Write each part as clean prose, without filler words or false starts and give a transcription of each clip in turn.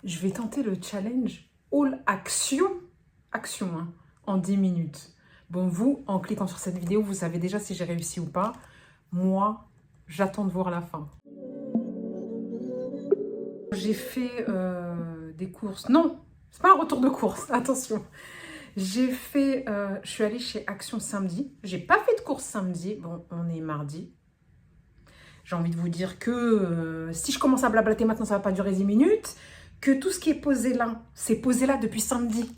je vais tenter le challenge Haul Action, hein, en 10 minutes. Bon, vous, en cliquant sur cette vidéo, vous savez déjà si j'ai réussi ou pas. Moi, j'attends de voir la fin. J'ai fait des courses. Non, c'est pas un retour de course, attention. J'ai fait, je suis allée chez Action samedi. J'ai pas fait de course samedi. Bon, on est mardi. J'ai envie de vous dire que si je commence à blablater maintenant, ça va pas durer 10 minutes. Que tout ce qui est posé là, c'est posé là depuis samedi.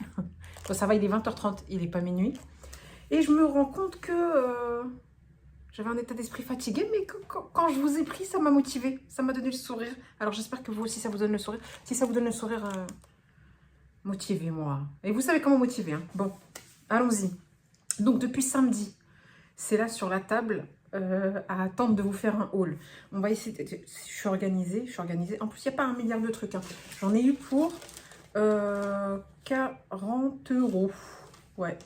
Bon, ça va, il est 20h30, il n'est pas minuit. Et je me rends compte que j'avais un état d'esprit fatigué, mais quand je vous ai pris, ça m'a motivé. Ça m'a donné le sourire. Alors j'espère que vous aussi, ça vous donne le sourire. Si ça vous donne le sourire, motivez-moi. Et vous savez comment motiver, hein. Bon, allons-y. Donc depuis samedi, c'est là sur la table à attendre de vous faire un haul. On va essayer. Je suis organisée. En plus, il n'y a pas un milliard de trucs, hein. J'en ai eu pour 40 €. Ouais,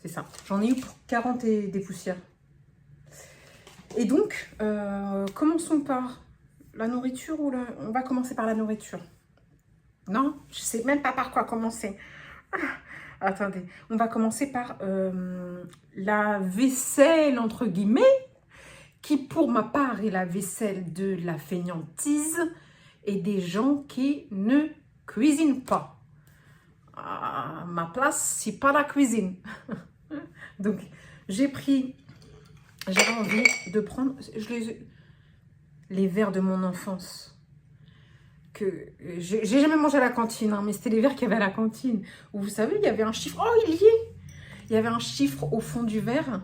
c'est ça. J'en ai eu pour 40 et des poussières. Et donc, commençons par la nourriture ou on va commencer par la nourriture. Non, je sais même pas par quoi commencer. Attendez, on va commencer par la vaisselle, entre guillemets, qui pour ma part est la vaisselle de la fainéantise et des gens qui ne cuisinent pas. Ma place, c'est pas la cuisine. Donc, j'avais envie de prendre les verres de mon enfance. Que j'ai jamais mangé à la cantine, hein, mais c'était les verres qu'il y avait à la cantine. Où vous savez, il y avait un chiffre. Oh, il y est! Il y avait un chiffre au fond du verre.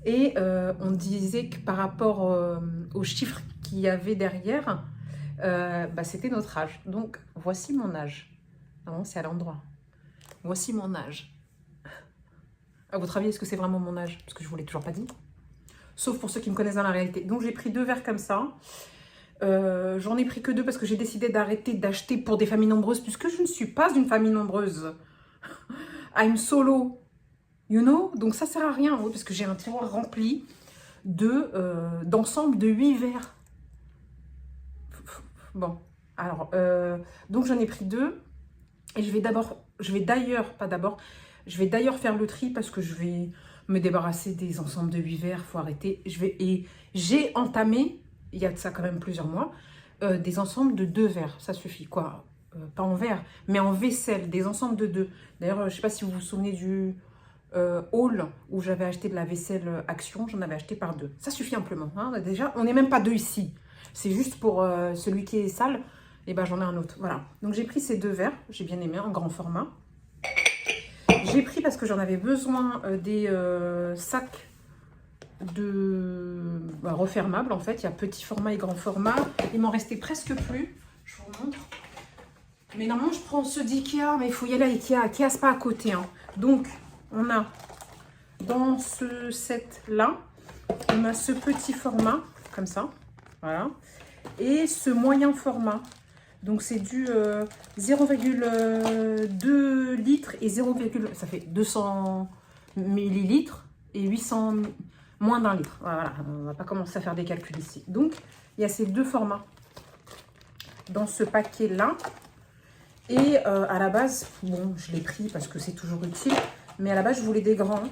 Et on disait que par rapport au chiffre qu'il y avait derrière, c'était notre âge. Donc, voici mon âge. Non, c'est à l'endroit. Voici mon âge. À votre avis, est-ce que c'est vraiment mon âge? Parce que je ne vous l'ai toujours pas dit. Sauf pour ceux qui me connaissent dans la réalité. Donc, j'ai pris 2 verres comme ça. J'en ai pris que 2 parce que j'ai décidé d'arrêter d'acheter pour des familles nombreuses, puisque je ne suis pas une famille nombreuse. I'm solo, you know. Donc ça sert à rien, parce que j'ai un tiroir rempli d'ensemble de 8 verres. Bon, alors, donc j'en ai pris 2. Et je vais d'ailleurs faire le tri parce que je vais me débarrasser des ensembles de 8 verres. Faut arrêter. J'ai entamé, il y a de ça quand même plusieurs mois, des ensembles de 2 verres. Ça suffit, quoi. Pas en verre, mais en vaisselle, des ensembles de 2. D'ailleurs, je ne sais pas si vous vous souvenez du haul où j'avais acheté de la vaisselle Action. J'en avais acheté par 2. Ça suffit amplement, hein. Déjà, on n'est même pas 2 ici. C'est juste pour celui qui est sale. Et ben j'en ai un autre. Voilà. Donc j'ai pris ces 2 verres. J'ai bien aimé, en grand format. J'ai pris parce que j'en avais besoin des sacs refermables en fait. Il y a petit format et grand format. Il m'en restait presque plus. Je vous montre. Mais normalement je prends ceux d'Ikea, mais il faut y aller à Ikea. Ikea c'est pas à côté, hein. Donc on a dans ce set là, on a ce petit format comme ça. Voilà. Et ce moyen format. Donc c'est du 0,2 litres et 0, ça fait 200 millilitres et 800, moins d'un litre. Voilà, on va pas commencer à faire des calculs ici. Donc il y a ces 2 formats dans ce paquet là. Et à la base, bon, je l'ai pris parce que c'est toujours utile, mais à la base je voulais des grands.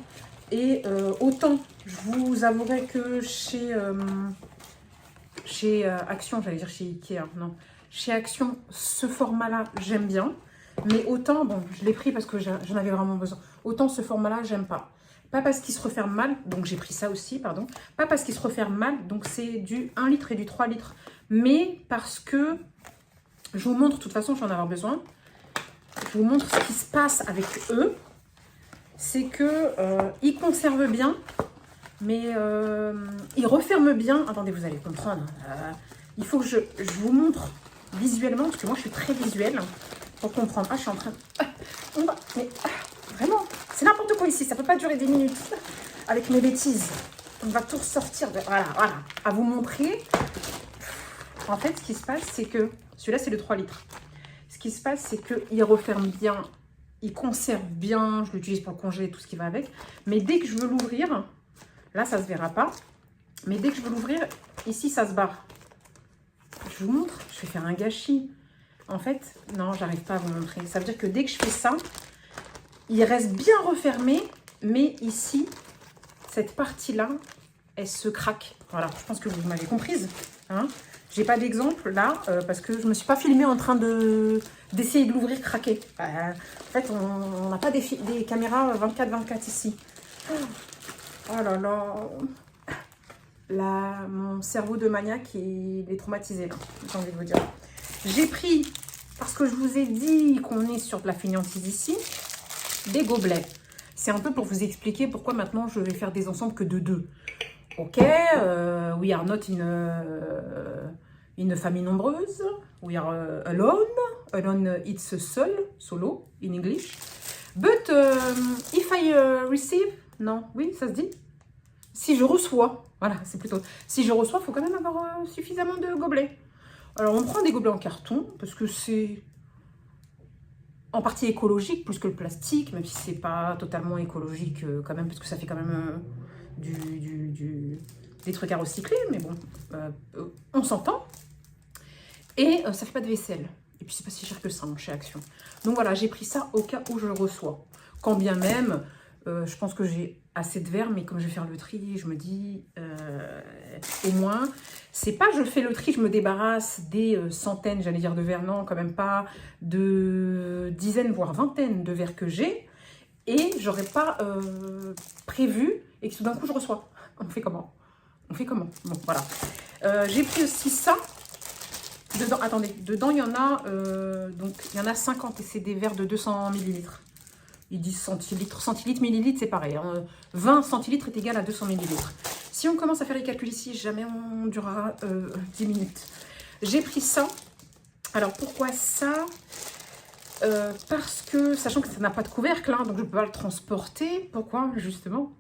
Et autant je vous avouerai que chez Action, j'allais dire chez Ikea, non. Chez Action, ce format-là, j'aime bien. Mais autant, bon, je l'ai pris parce que j'en avais vraiment besoin. Autant ce format-là, j'aime pas. Pas parce qu'il se referme mal, donc j'ai pris ça aussi, pardon. Pas parce qu'il se referme mal, donc c'est du 1 litre et du 3 litres. Mais parce que, je vous montre, de toute façon, j'en avoir besoin. Je vous montre ce qui se passe avec eux. C'est que ils conservent bien, mais ils referment bien. Attendez, vous allez comprendre. Il faut que je vous montre visuellement, parce que moi je suis très visuelle, pour comprendre. Ah, je suis en train de... mais vraiment, c'est n'importe quoi ici, ça peut pas durer 10 minutes avec mes bêtises. On va tout ressortir. Voilà, à vous montrer. En fait, ce qui se passe, c'est que... Celui-là, c'est le 3 litres. Ce qui se passe, c'est qu'il referme bien, il conserve bien, je l'utilise pour le congé et tout ce qui va avec. Mais dès que je veux l'ouvrir, là, ça se verra pas. Mais dès que je veux l'ouvrir, ici, ça se barre. Je vous montre, je vais faire un gâchis. En fait, non, j'arrive pas à vous montrer. Ça veut dire que dès que je fais ça, il reste bien refermé, mais ici, cette partie-là, elle se craque. Voilà, je pense que vous m'avez comprise. Hein. J'ai pas d'exemple là, parce que je me suis pas filmée en train d'essayer de l'ouvrir craquer. En fait, on n'a pas des caméras 24/24 ici. Oh là là. Mon cerveau de maniaque, il est traumatisé là, j'ai envie de vous dire. J'ai pris, parce que je vous ai dit qu'on est sur de la fainéantise ici, des gobelets. C'est un peu pour vous expliquer pourquoi maintenant je vais faire des ensembles que de 2. Ok, we are not in une famille nombreuse. We are alone. Alone, it's seul, solo, in English. But if I receive, non, oui, ça se dit. Si je reçois, voilà, c'est plutôt. Si je reçois, il faut quand même avoir suffisamment de gobelets. Alors, on prend des gobelets en carton parce que c'est en partie écologique plus que le plastique, même si c'est pas totalement écologique quand même, parce que ça fait quand même des trucs à recycler, mais bon, on s'entend. Et ça fait pas de vaisselle. Et puis c'est pas si cher que ça chez Action. Donc voilà, j'ai pris ça au cas où je le reçois. Quand bien même, je pense que j'ai assez de verre, mais comme je vais faire le tri, je me dis, au moins, c'est pas je fais le tri, je me débarrasse des centaines, j'allais dire de verres, non, quand même pas, de dizaines, voire vingtaines de verres que j'ai, et j'aurais pas prévu, et que tout d'un coup je reçois. On fait comment? On fait comment? Bon, voilà. J'ai pris aussi ça. Dedans, attendez, dedans il y en a, donc il y en a 50 et c'est des verres de 200 ml. Ils disent centilitres. Centilitres, millilitres, c'est pareil. Hein. 20 centilitres est égal à 200 millilitres. Si on commence à faire les calculs ici, jamais on durera 10 minutes. J'ai pris ça. Alors, pourquoi ça? Parce que, sachant que ça n'a pas de couvercle, hein, donc je ne peux pas le transporter. Pourquoi, justement?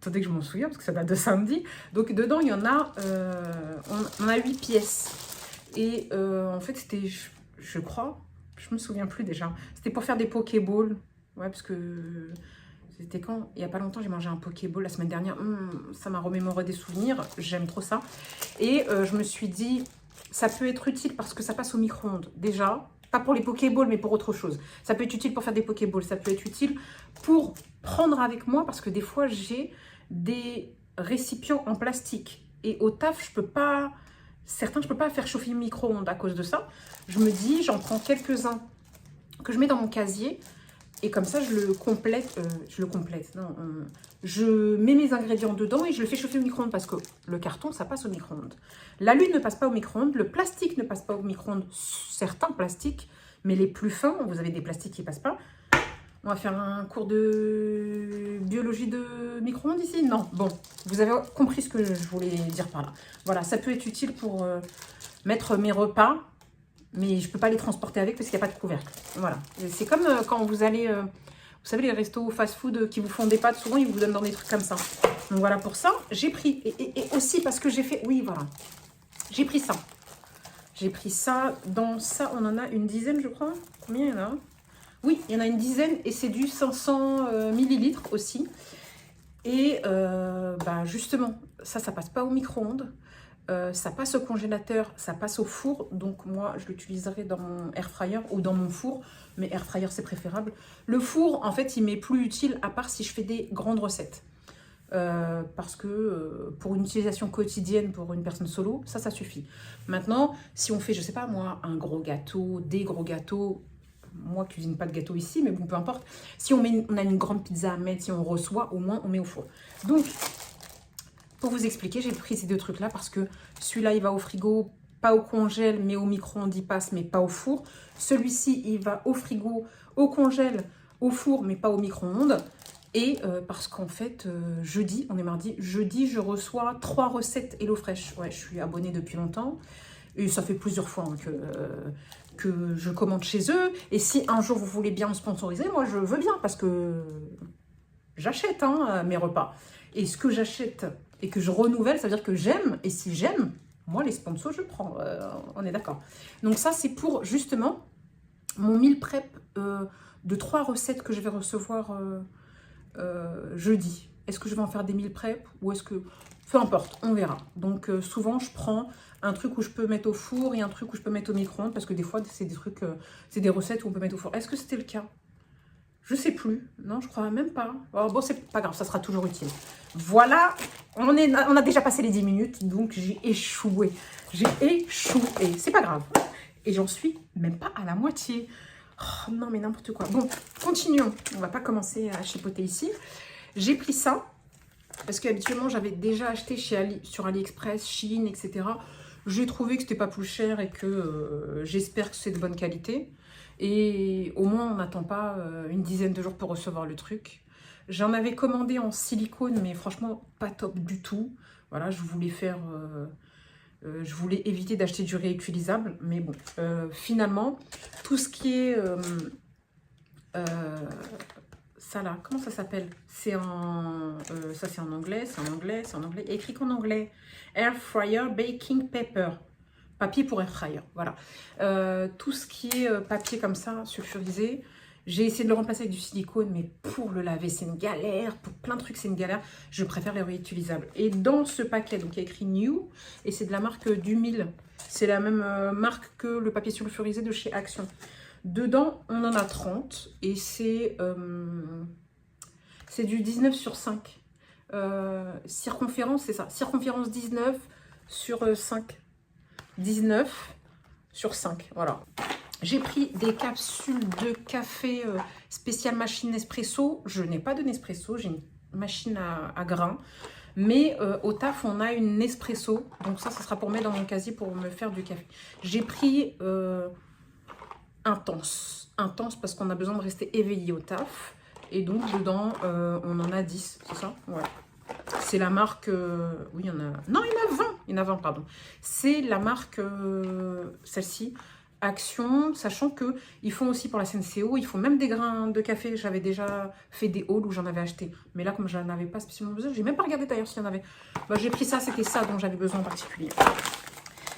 Attendez que je m'en souviens, parce que ça date de samedi. Donc, dedans, il y en a, on a 8 pièces. Et en fait, c'était, je crois, je me souviens plus déjà. C'était pour faire des Pokéballs. Ouais, parce que c'était quand? Il n'y a pas longtemps, j'ai mangé un Pokéball la semaine dernière. Ça m'a remémoré des souvenirs. J'aime trop ça. Et je me suis dit, ça peut être utile parce que ça passe au micro-ondes. Déjà, pas pour les Pokéballs, mais pour autre chose. Ça peut être utile pour faire des Pokéballs. Ça peut être utile pour prendre avec moi parce que des fois, j'ai des récipients en plastique. Et au taf, je peux pas... Certains, je peux pas faire chauffer le micro-ondes à cause de ça. Je me dis, j'en prends quelques-uns que je mets dans mon casier. Et comme ça, je le complète, non, je mets mes ingrédients dedans et je le fais chauffer au micro-ondes parce que le carton, ça passe au micro-ondes. L'alu ne passe pas au micro-ondes, le plastique ne passe pas au micro-ondes, certains plastiques, mais les plus fins, vous avez des plastiques qui ne passent pas. On va faire un cours de biologie de micro-ondes ici? Non, bon, vous avez compris ce que je voulais dire par là. Voilà, ça peut être utile pour mettre mes repas. Mais je ne peux pas les transporter avec parce qu'il n'y a pas de couvercle. Voilà. C'est comme quand vous allez... vous savez, les restos fast-food qui vous font des pâtes, souvent, ils vous donnent dans des trucs comme ça. Donc voilà, pour ça, j'ai pris. Et aussi parce que j'ai fait... Oui, voilà. J'ai pris ça. J'ai pris ça. Dans ça, on en a une dizaine, je crois. Combien il y en a? Oui, il y en a une dizaine. Et c'est du 500 millilitres aussi. Et bah, justement, ça passe pas au micro-ondes. Ça passe au congélateur, ça passe au four. Donc moi, je l'utiliserai dans mon air fryer ou dans mon four. Mais air fryer, c'est préférable. Le four, en fait, il m'est plus utile à part si je fais des grandes recettes. Parce que pour une utilisation quotidienne pour une personne solo, ça suffit. Maintenant, si on fait, je sais pas moi, un gros gâteau, des gros gâteaux, moi je cuisine pas de gâteau ici, mais bon, peu importe. Si on a une grande pizza à mettre, si on reçoit, au moins on met au four. Donc, pour vous expliquer, j'ai pris ces deux trucs-là parce que celui-là, il va au frigo, pas au congèle, mais au micro-ondes, il passe, mais pas au four. Celui-ci, il va au frigo, au congèle, au four, mais pas au micro-ondes. Et parce qu'en fait, jeudi, on est mardi, jeudi, je reçois 3 recettes HelloFresh. Ouais, je suis abonnée depuis longtemps. Et ça fait plusieurs fois hein, que je commande chez eux. Et si un jour, vous voulez bien me sponsoriser, moi, je veux bien parce que j'achète hein, mes repas. Et ce que j'achète et que je renouvelle, ça veut dire que j'aime. Et si j'aime, moi, les sponsors, je prends. On est d'accord. Donc ça, c'est pour, justement, mon meal prep de 3 recettes que je vais recevoir jeudi. Est-ce que je vais en faire des meal prep ou est-ce que... peu importe, on verra. Donc souvent je prends un truc où je peux mettre au four et un truc où je peux mettre au micro-ondes parce que des fois c'est des trucs, c'est des recettes où on peut mettre au four. Est-ce que c'était le cas? Je sais plus. Non, je crois même pas. Oh, bon, c'est pas grave, ça sera toujours utile. Voilà, on a déjà passé les 10 minutes, donc j'ai échoué. J'ai échoué. C'est pas grave. Et j'en suis même pas à la moitié. Oh, non, mais n'importe quoi. Bon, continuons. On va pas commencer à chipoter ici. J'ai pris ça, parce qu'habituellement, j'avais déjà acheté sur AliExpress, Shein, etc. J'ai trouvé que c'était pas plus cher et que j'espère que c'est de bonne qualité. Et au moins, on n'attend pas une dizaine de jours pour recevoir le truc. J'en avais commandé en silicone, mais franchement, pas top du tout. Voilà, je voulais faire... je voulais éviter d'acheter du réutilisable. Mais bon, finalement, tout ce qui est... ça là, comment ça s'appelle? C'est en... ça, c'est en anglais, c'est en anglais, c'est en anglais. Il y a écrit qu'en anglais. Air Fryer Baking Paper. Papier pour air fryer, voilà. Tout ce qui est papier comme ça, sulfurisé, j'ai essayé de le remplacer avec du silicone, mais pour le laver, c'est une galère. Pour plein de trucs, c'est une galère. Je préfère les réutilisables. Et dans ce paquet, donc il y a écrit New, et c'est de la marque Dumil. C'est la même marque que le papier sulfurisé de chez Action. Dedans, on en a 30, et c'est du 19 sur 5. Circonférence, c'est ça. Circonférence 19 sur 5. 19 sur 5, voilà. J'ai pris des capsules de café spécial machine Nespresso. Je n'ai pas de Nespresso, j'ai une machine à grains. Mais au taf, on a une Nespresso. Donc ça sera pour mettre dans mon casier pour me faire du café. J'ai pris intense. Intense parce qu'on a besoin de rester éveillé au taf. Et donc dedans, on en a 10, c'est ça? Ouais. C'est la marque... oui, il y en a... Non, il y en a 20. Il y en a 20, pardon. C'est la marque, celle-ci, Action, sachant qu'ils font aussi pour la SNCO, ils font même des grains de café. J'avais déjà fait des hauls où j'en avais acheté. Mais là, comme je n'en avais pas spécialement besoin, j'ai même pas regardé d'ailleurs s'il y en avait. Bah, j'ai pris ça, c'était ça dont j'avais besoin en particulier.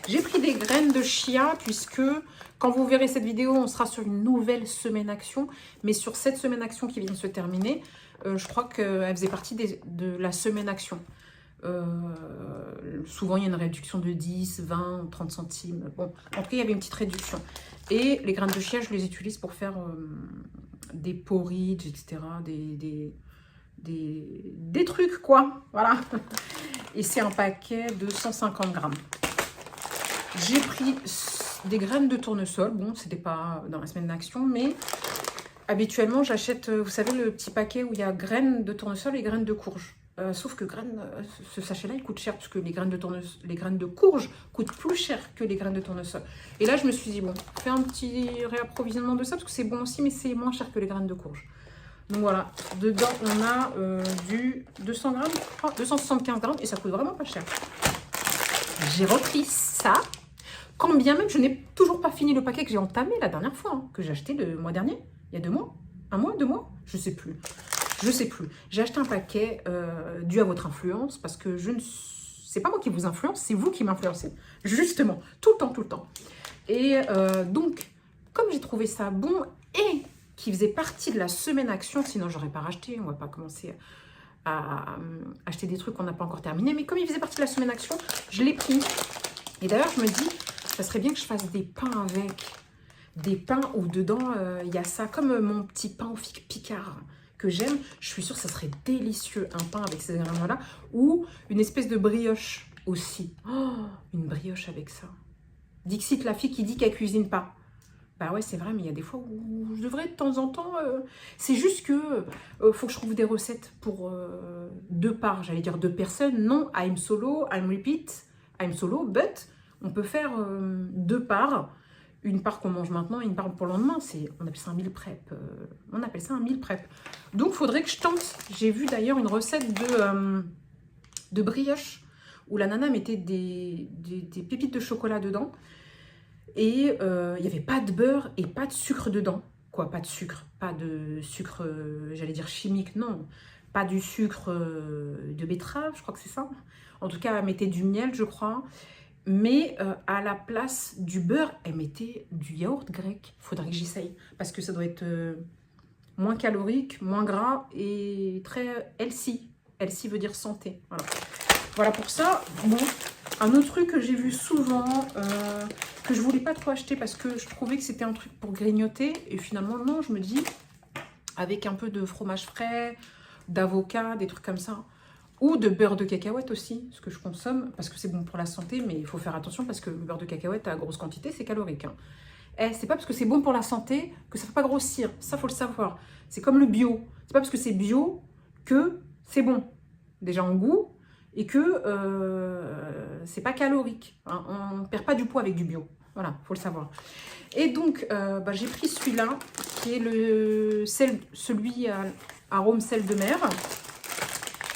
J'ai pris des graines de chia, puisque quand vous verrez cette vidéo, on sera sur une nouvelle semaine action. Mais sur cette semaine action qui vient de se terminer, je crois qu'elle faisait partie de la semaine action. Souvent, il y a une réduction de 10, 20, 30 centimes. Bon, en tout cas, il y avait une petite réduction. Et les graines de chia, je les utilise pour faire des porridge, etc. Des trucs, quoi. Voilà. Et c'est un paquet de 150 grammes. J'ai pris des graines de tournesol. Bon, c'était pas dans la semaine d'action, mais habituellement, j'achète, vous savez, le petit paquet où il y a graines de tournesol et graines de courge. Sauf que ce sachet-là, il coûte cher, parce que les graines de courge coûtent plus cher que les graines de tournesol. Et là, je me suis dit, bon, fais un petit réapprovisionnement de ça, parce que c'est bon aussi, mais c'est moins cher que les graines de courge. Donc voilà, dedans, on a du 200 grammes, 275 grammes, et ça coûte vraiment pas cher. J'ai repris ça, quand bien même je n'ai toujours pas fini le paquet que j'ai entamé la dernière fois, hein, que j'ai acheté le mois dernier, il y a 2 mois, 1 mois, 2 mois, je sais plus. Je sais plus. J'ai acheté un paquet dû à votre influence parce que c'est pas moi qui vous influence, c'est vous qui m'influencez. Justement, tout le temps, tout le temps. Et donc, comme j'ai trouvé ça bon et qui faisait partie de la semaine action, sinon j'aurais pas racheté, on va pas commencer à acheter des trucs qu'on n'a pas encore terminé, mais comme il faisait partie de la semaine action, je l'ai pris. Et d'ailleurs, je me dis, ça serait bien que je fasse des pains avec. Des pains où dedans, il y a ça, comme mon petit pain au fig Picard que j'aime, je suis sûre que ça serait délicieux, un pain avec ces ingrédients-là, ou une espèce de brioche aussi. Oh, une brioche avec ça. Dixit, la fille qui dit qu'elle cuisine pas. Bah ouais, c'est vrai, mais il y a des fois où je devrais de temps en temps... c'est juste que faut que je trouve des recettes pour 2 parts, j'allais dire 2 personnes. Non, I'm solo, I'm solo, but on peut faire 2 parts. Une part qu'on mange maintenant et une part pour le lendemain. On appelle ça un meal prep. On appelle ça un meal prep. Donc, il faudrait que je tente. J'ai vu d'ailleurs une recette de brioche où la nana mettait des pépites de chocolat dedans. Et il n'y avait pas de beurre et pas de sucre dedans. Quoi, pas de sucre? Pas de sucre, j'allais dire chimique, non. Pas du sucre de betterave, je crois que c'est ça. En tout cas, elle mettait du miel, je crois. Mais à la place du beurre, elle mettait du yaourt grec. Il faudrait que j'essaye. Parce que ça doit être moins calorique, moins gras et très healthy. Healthy veut dire santé. Voilà. Voilà pour ça. Bon, un autre truc que j'ai vu souvent, que je voulais pas trop acheter parce que je trouvais que c'était un truc pour grignoter. Et finalement, non, je me dis, avec un peu de fromage frais, d'avocat, des trucs comme ça. Ou de beurre de cacahuète aussi, ce que je consomme, parce que c'est bon pour la santé, mais il faut faire attention parce que le beurre de cacahuète à grosse quantité, c'est calorique. Hein. Eh, c'est pas parce que c'est bon pour la santé que ça ne fait pas grossir. Ça, faut le savoir. C'est comme le bio. C'est pas parce que c'est bio que c'est bon. Déjà en goût, et que c'est pas calorique. Hein. On ne perd pas du poids avec du bio. Voilà, faut le savoir. Et donc, j'ai pris celui-là, qui est celui à arôme sel de mer.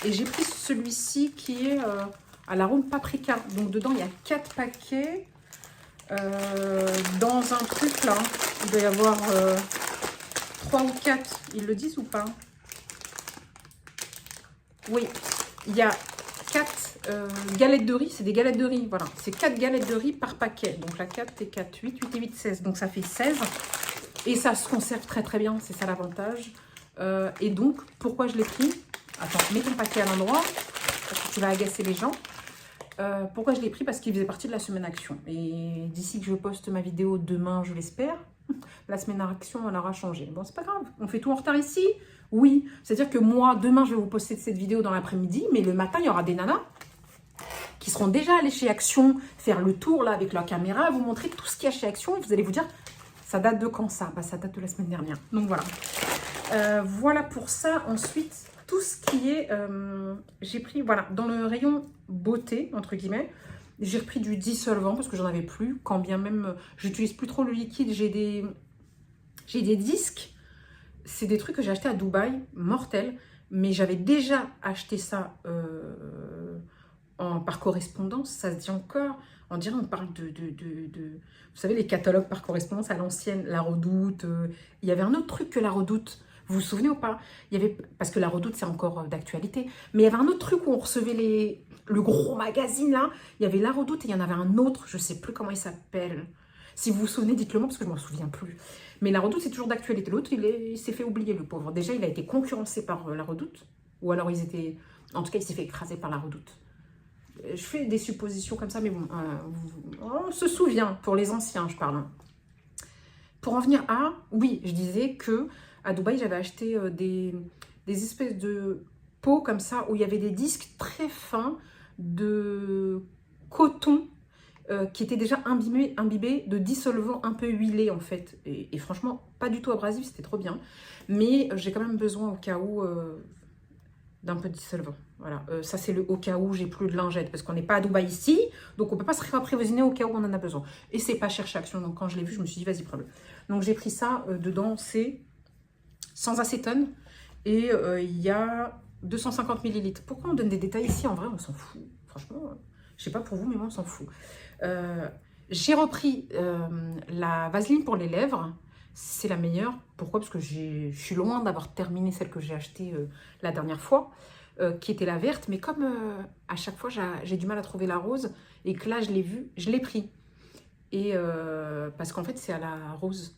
Et j'ai pris celui-ci qui est à l'arôme paprika. Donc dedans, il y a 4 paquets. Dans un truc là, il doit y avoir 3 ou 4. Ils le disent ou pas? Oui, il y a 4 galettes de riz. C'est des galettes de riz, voilà. C'est 4 galettes de riz par paquet. Donc la 4 et 4, 8, 8 et 8, 16. Donc ça fait 16. Et ça se conserve très très bien, c'est ça l'avantage. Et donc, pourquoi je l'ai pris? Attends, mets ton paquet à l'endroit, parce que tu vas agacer les gens. Pourquoi je l'ai pris? Parce qu'il faisait partie de la semaine action. Et d'ici que je poste ma vidéo demain, je l'espère, la semaine action, elle aura changé. Bon, c'est pas grave, on fait tout en retard ici. Oui, c'est-à-dire que moi, demain, je vais vous poster cette vidéo dans l'après-midi, mais le matin, il y aura des nanas qui seront déjà allées chez Action, faire le tour là avec leur caméra, vous montrer tout ce qu'il y a chez Action, et vous allez vous dire, ça date de quand ça? Bah, ça date de la semaine dernière. Donc voilà. Voilà pour ça. Ensuite, tout ce qui est... j'ai pris, voilà, dans le rayon beauté, entre guillemets, j'ai repris du dissolvant parce que j'en avais plus. Quand bien même, j'utilise plus trop le liquide. J'ai des disques. C'est des trucs que j'ai achetés à Dubaï, mortels. Mais j'avais déjà acheté ça par correspondance. Ça se dit encore. On dirait on parle de vous savez, les catalogues par correspondance à l'ancienne, La Redoute. Il y avait un autre truc que La Redoute. Vous vous souvenez ou pas? Il y avait, parce que La Redoute, c'est encore d'actualité. Mais il y avait un autre truc où on recevait le gros magazine, là. Il y avait La Redoute et il y en avait un autre. Je ne sais plus comment il s'appelle. Si vous vous souvenez, dites-le moi parce que je ne m'en souviens plus. Mais La Redoute, c'est toujours d'actualité. L'autre, il s'est fait oublier, le pauvre. Déjà, il a été concurrencé par La Redoute. Ou alors, ils étaient... En tout cas, il s'est fait écraser par La Redoute. Je fais des suppositions comme ça, mais bon, on se souvient, pour les anciens, je parle. Pour en venir à, oui, je disais que à Dubaï, j'avais acheté des espèces de pots comme ça, où il y avait des disques très fins de coton qui étaient déjà imbibés de dissolvant un peu huilé, en fait. Et franchement, pas du tout abrasif, c'était trop bien. Mais j'ai quand même besoin, au cas où... d'un peu de dissolvant. Voilà, ça c'est le au cas où j'ai plus de lingettes, parce qu'on n'est pas à Dubaï ici, donc on ne peut pas se prévisionner au cas où on en a besoin. Et c'est pas cher chez Action, donc quand je l'ai vu, je me suis dit, vas-y, prends-le. Donc j'ai pris ça, dedans c'est sans acétone, et il y a 250 ml. Pourquoi on donne des détails ici? En vrai, on s'en fout. Franchement, je sais pas pour vous, mais moi on s'en fout. J'ai repris la vaseline pour les lèvres. C'est la meilleure. Pourquoi? Parce que je suis loin d'avoir terminé celle que j'ai achetée la dernière fois, qui était la verte. Mais comme à chaque fois, j'ai du mal à trouver la rose, et que là, je l'ai vue, je l'ai pris. Et parce qu'en fait, c'est à la rose.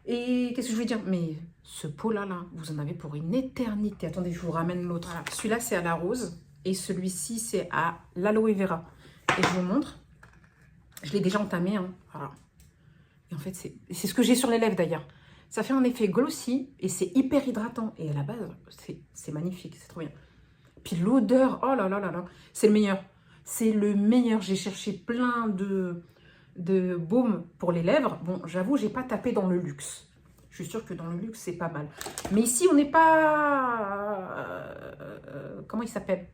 Et qu'est-ce que je voulais dire? Mais ce pot-là, vous en avez pour une éternité. Attendez, je vous ramène l'autre. Voilà. Celui-là, c'est à la rose. Et celui-ci, c'est à l'aloe vera. Et je vous montre. Je l'ai déjà entamé. Hein. Voilà. Et en fait, c'est ce que j'ai sur les lèvres d'ailleurs. Ça fait un effet glossy et c'est hyper hydratant. Et à la base, c'est magnifique, c'est trop bien. Puis l'odeur, oh là là là là, c'est le meilleur. C'est le meilleur. J'ai cherché plein de baumes pour les lèvres. Bon, j'avoue, j'ai pas tapé dans le luxe. Je suis sûre que dans le luxe, c'est pas mal. Mais ici, on n'est pas... comment il s'appelle?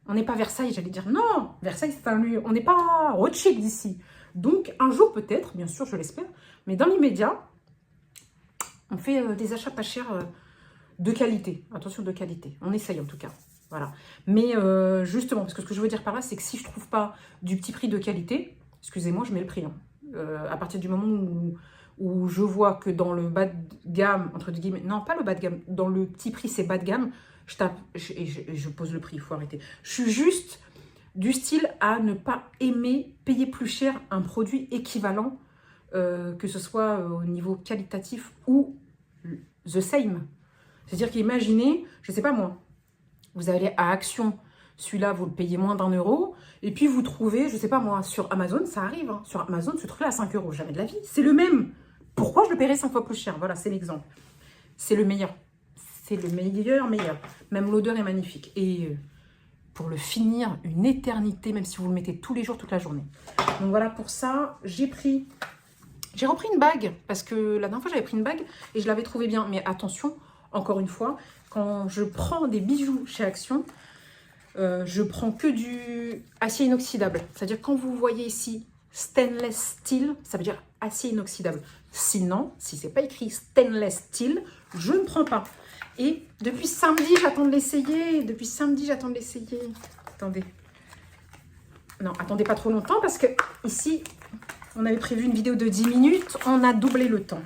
On n'est pas Versailles, j'allais dire. Non, Versailles, c'est un lieu. On n'est pas Rothschild d'ici. Donc, un jour peut-être, bien sûr, je l'espère, mais dans l'immédiat, on fait des achats pas chers de qualité. Attention, de qualité. On essaye en tout cas. Voilà. Mais justement, parce que ce que je veux dire par là, c'est que si je ne trouve pas du petit prix de qualité, excusez-moi, je mets le prix. Hein. À partir du moment où je vois que dans le bas de gamme, entre guillemets, non, pas le bas de gamme, dans le petit prix, c'est bas de gamme, je tape et je pose le prix, il faut arrêter. Je suis juste... du style à ne pas aimer payer plus cher un produit équivalent, que ce soit au niveau qualitatif ou the same. C'est-à-dire qu'imaginez, je ne sais pas moi, vous allez à Action Celui-là, vous le payez moins d'1 €. Et puis, vous trouvez, je sais pas moi, sur Amazon, ça arrive. Hein. Sur Amazon, se trouve à 5 €. Jamais de la vie. C'est le même. Pourquoi je le paierais 5 fois plus cher? Voilà, c'est l'exemple. C'est le meilleur. C'est le meilleur. Même l'odeur est magnifique. Et pour le finir, une éternité, même si vous le mettez tous les jours, toute la journée. Donc voilà, pour ça, j'ai repris une bague. Parce que la dernière fois, j'avais pris une bague et je l'avais trouvée bien. Mais attention, encore une fois, quand je prends des bijoux chez Action, je prends que du acier inoxydable. C'est-à-dire quand vous voyez ici stainless steel, ça veut dire acier inoxydable. Sinon, si c'est pas écrit stainless steel, je ne prends pas. Et depuis samedi, j'attends de l'essayer. Attendez. Non, attendez pas trop longtemps parce que ici, on avait prévu une vidéo de 10 minutes. On a doublé le temps.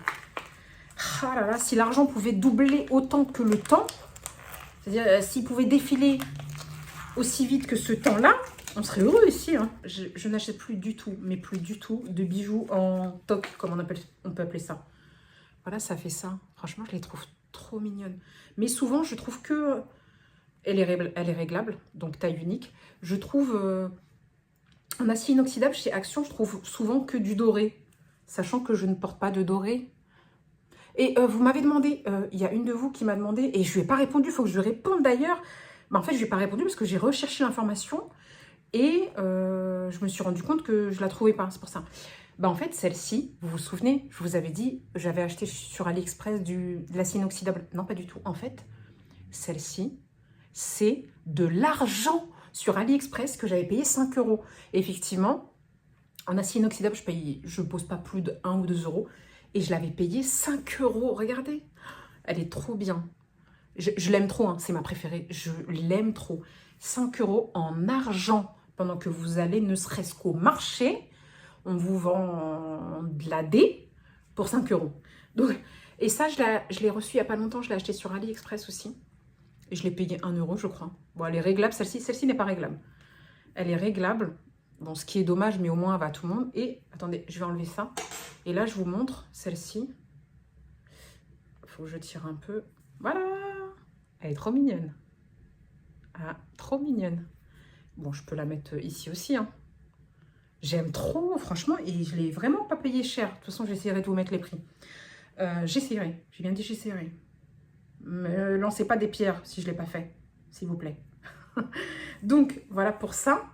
Ah là là, si l'argent pouvait doubler autant que le temps, c'est-à-dire s'il pouvait défiler aussi vite que ce temps-là, on serait heureux ici. Hein. Je n'achète plus du tout, mais plus du tout, de bijoux en toc, comme on peut appeler ça. Voilà, ça fait ça. Franchement, je les trouve trop mignonnes. Mais souvent, je trouve que elle est réglable, donc taille unique. Je trouve en acier inoxydable chez Action, je trouve souvent que du doré, sachant que je ne porte pas de doré. Et vous m'avez demandé, il y a une de vous qui m'a demandé, et je lui ai pas répondu, il faut que je lui réponde d'ailleurs. En fait, je lui ai pas répondu parce que j'ai recherché l'information et je me suis rendu compte que je la trouvais pas, c'est pour ça. En fait, celle-ci, vous vous souvenez, je vous avais dit, j'avais acheté sur AliExpress de l'acier inoxydable. Non, pas du tout. En fait, celle-ci, c'est de l'argent sur AliExpress que j'avais payé 5 €. Et effectivement, en acier inoxydable, je pose pas plus de 1 ou 2 €. Et je l'avais payé 5 €. Regardez, elle est trop bien. Je l'aime trop, hein, c'est ma préférée. Je l'aime trop. 5 € en argent pendant que vous allez ne serait-ce qu'au marché. On vous vend de la D pour 5 €. Donc, et ça, je l'ai reçu il n'y a pas longtemps. Je l'ai acheté sur AliExpress aussi. Et je l'ai payé 1 €, je crois. Bon, elle est réglable. Celle-ci n'est pas réglable. Elle est réglable. Bon, ce qui est dommage, mais au moins, elle va à tout le monde. Et attendez, je vais enlever ça. Et là, je vous montre celle-ci. Il faut que je tire un peu. Voilà. Elle est trop mignonne. Ah, trop mignonne. Bon, je peux la mettre ici aussi. Hein. J'aime trop, franchement. Et je ne l'ai vraiment pas payé cher. De toute façon, j'essaierai de vous mettre les prix. J'essaierai. J'ai bien dit j'essaierai. Me lancez pas des pierres si je ne l'ai pas fait. S'il vous plaît. Donc, voilà pour ça.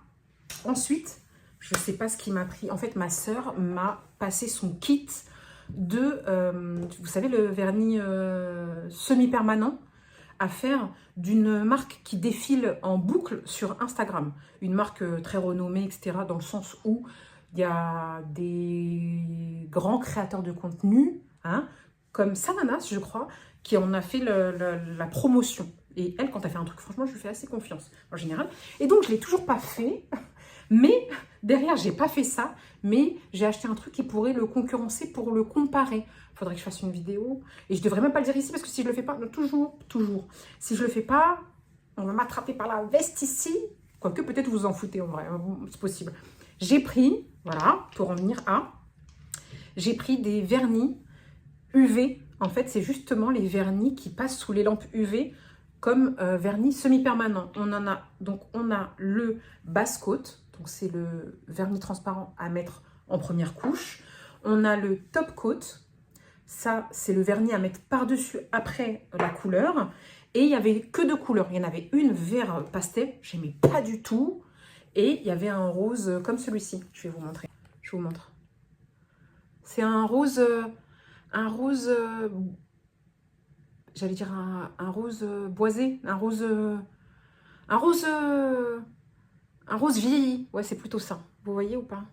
Ensuite, je ne sais pas ce qui m'a pris. En fait, ma soeur m'a passé son kit de, vous savez, le vernis semi-permanent à faire d'une marque qui défile en boucle sur Instagram. Une marque très renommée, etc. Dans le sens où il y a des grands créateurs de contenu, hein, comme Sananas, je crois, qui en a fait la promotion. Et elle, quand elle fait un truc, franchement, je lui fais assez confiance, en général. Et donc, je ne l'ai toujours pas fait. Mais derrière, j'ai pas fait ça, mais j'ai acheté un truc qui pourrait le concurrencer pour le comparer. Il faudrait que je fasse une vidéo. Et je devrais même pas le dire ici parce que si je le fais pas, toujours. Si je le fais pas, on va m'attraper par la veste ici. Quoique peut-être vous en foutez en vrai, c'est possible. J'ai pris, voilà, pour en venir à, j'ai pris des vernis UV. En fait, c'est justement les vernis qui passent sous les lampes UV comme vernis semi-permanent. On a le basse-côte. Donc, c'est le vernis transparent à mettre en première couche. On a le top coat. Ça, c'est le vernis à mettre par-dessus après la couleur. Et il n'y avait que deux couleurs. Il y en avait une vert pastel. Je n'aimais pas du tout. Et il y avait un rose comme celui-ci. Je vais vous montrer. Je vous montre. C'est un rose... j'allais dire un rose boisé. Un rose vieilli, ouais, c'est plutôt ça. Vous voyez ou pas?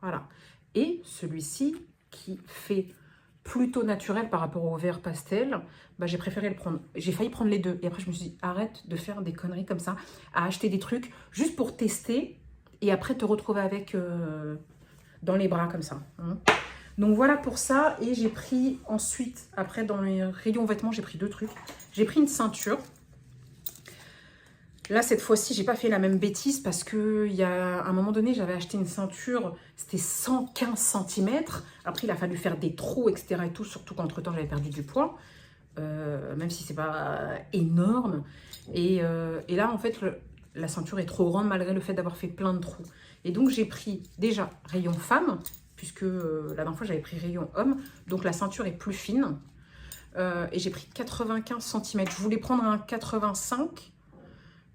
Voilà. Et celui-ci, qui fait plutôt naturel par rapport au vert pastel, j'ai préféré le prendre. J'ai failli prendre les deux. Et après, je me suis dit, arrête de faire des conneries comme ça, à acheter des trucs juste pour tester et après te retrouver avec dans les bras comme ça. Hein. Donc voilà pour ça. Et j'ai pris ensuite, après dans les rayons vêtements, j'ai pris deux trucs. J'ai pris une ceinture. Là, cette fois-ci, j'ai pas fait la même bêtise parce que il y a un moment donné, j'avais acheté une ceinture, c'était 115 cm. Après, il a fallu faire des trous, etc. et tout, surtout qu'entre-temps, j'avais perdu du poids, même si c'est pas énorme. Et là, en fait, la ceinture est trop grande malgré le fait d'avoir fait plein de trous. Et donc, j'ai pris déjà rayon femme, puisque la dernière fois, j'avais pris rayon homme. Donc, la ceinture est plus fine. Et j'ai pris 95 cm. Je voulais prendre un 85.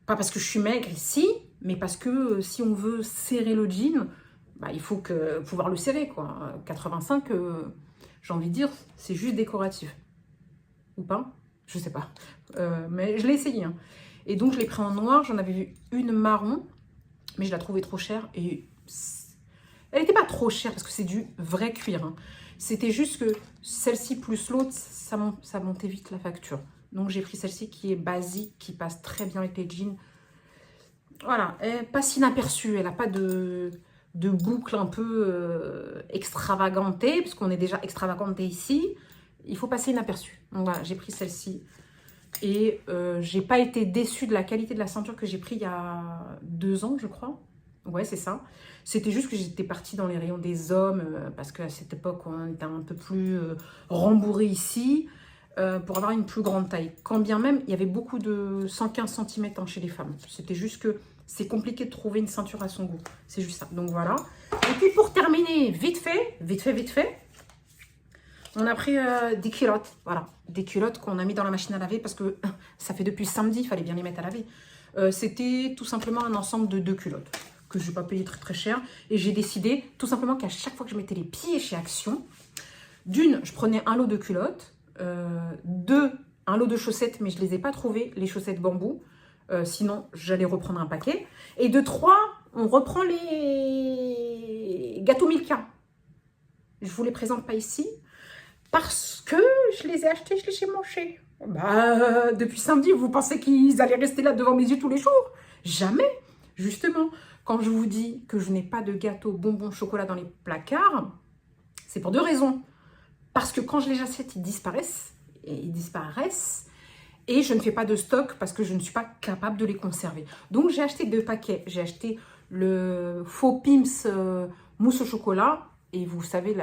Pas parce que je suis maigre ici, mais parce que si on veut serrer le jean, bah, il faut pouvoir le serrer, quoi. 85, j'ai envie de dire, c'est juste décoratif. Ou pas? Je sais pas. Mais je l'ai essayé. Hein. Et donc, je l'ai pris en noir. J'en avais vu une marron, mais je la trouvais trop chère. Et elle n'était pas trop chère parce que c'est du vrai cuir. Hein. C'était juste que celle-ci plus l'autre, ça montait vite la facture. Donc, j'ai pris celle-ci qui est basique, qui passe très bien avec les jeans. Voilà, elle passe inaperçue. Elle n'a pas de boucle un peu extravagantée, puisqu'on est déjà extravaganté ici. Il faut passer inaperçu. Donc, voilà, j'ai pris celle-ci. Et j'ai pas été déçue de la qualité de la ceinture que j'ai pris il y a 2 ans, je crois. Ouais, c'est ça. C'était juste que j'étais partie dans les rayons des hommes, parce qu'à cette époque, on était un peu plus rembourré ici, pour avoir une plus grande taille. Quand bien même, il y avait beaucoup de 115 cm hein, chez les femmes. C'était juste que c'est compliqué de trouver une ceinture à son goût. C'est juste ça. Donc voilà. Et puis pour terminer, vite fait, on a pris des culottes. Voilà, des culottes qu'on a mis dans la machine à laver parce que ça fait depuis samedi, il fallait bien les mettre à laver. C'était tout simplement un ensemble de 2 culottes que je n'ai pas payé très très cher. Et j'ai décidé tout simplement qu'à chaque fois que je mettais les pieds chez Action, d'une, je prenais un lot de culottes, 2, un lot de chaussettes, mais je ne les ai pas trouvées, les chaussettes bambou. Sinon, j'allais reprendre un paquet. Et de 3, on reprend les gâteaux Milka. Je ne vous les présente pas ici parce que je les ai achetés, je les ai mangés. Bah, depuis samedi, vous pensez qu'ils allaient rester là devant mes yeux tous les jours? Jamais. Justement, quand je vous dis que je n'ai pas de gâteaux bonbons chocolat dans les placards, c'est pour 2 raisons. Parce que quand je les achète, ils disparaissent. Et je ne fais pas de stock parce que je ne suis pas capable de les conserver. Donc, j'ai acheté 2 paquets. J'ai acheté le faux Pim's mousse au chocolat. Et vous savez,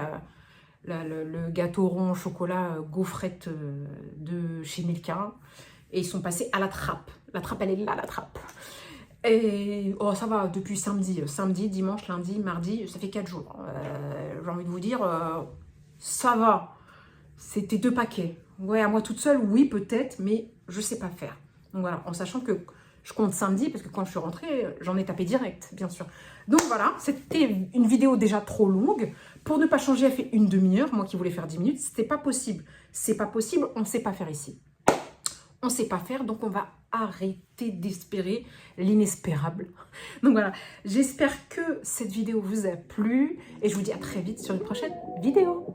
le gâteau rond au chocolat gaufrette de chez Milka. Et ils sont passés à la trappe. La trappe, elle est là, la trappe. Et oh, ça va, depuis samedi. Samedi, dimanche, lundi, mardi, ça fait 4 jours. J'ai envie de vous dire, ça va. C'était 2 paquets. Ouais, à moi toute seule, oui, peut-être, mais je sais pas faire. Donc voilà, en sachant que je compte samedi, parce que quand je suis rentrée, j'en ai tapé direct, bien sûr. Donc voilà, c'était une vidéo déjà trop longue. Pour ne pas changer, elle fait une demi-heure. Moi qui voulais faire 10 minutes, c'était pas possible. C'est pas possible, on ne sait pas faire ici. On ne sait pas faire, donc on va arrêter d'espérer l'inespérable. Donc voilà, j'espère que cette vidéo vous a plu et je vous dis à très vite sur une prochaine vidéo.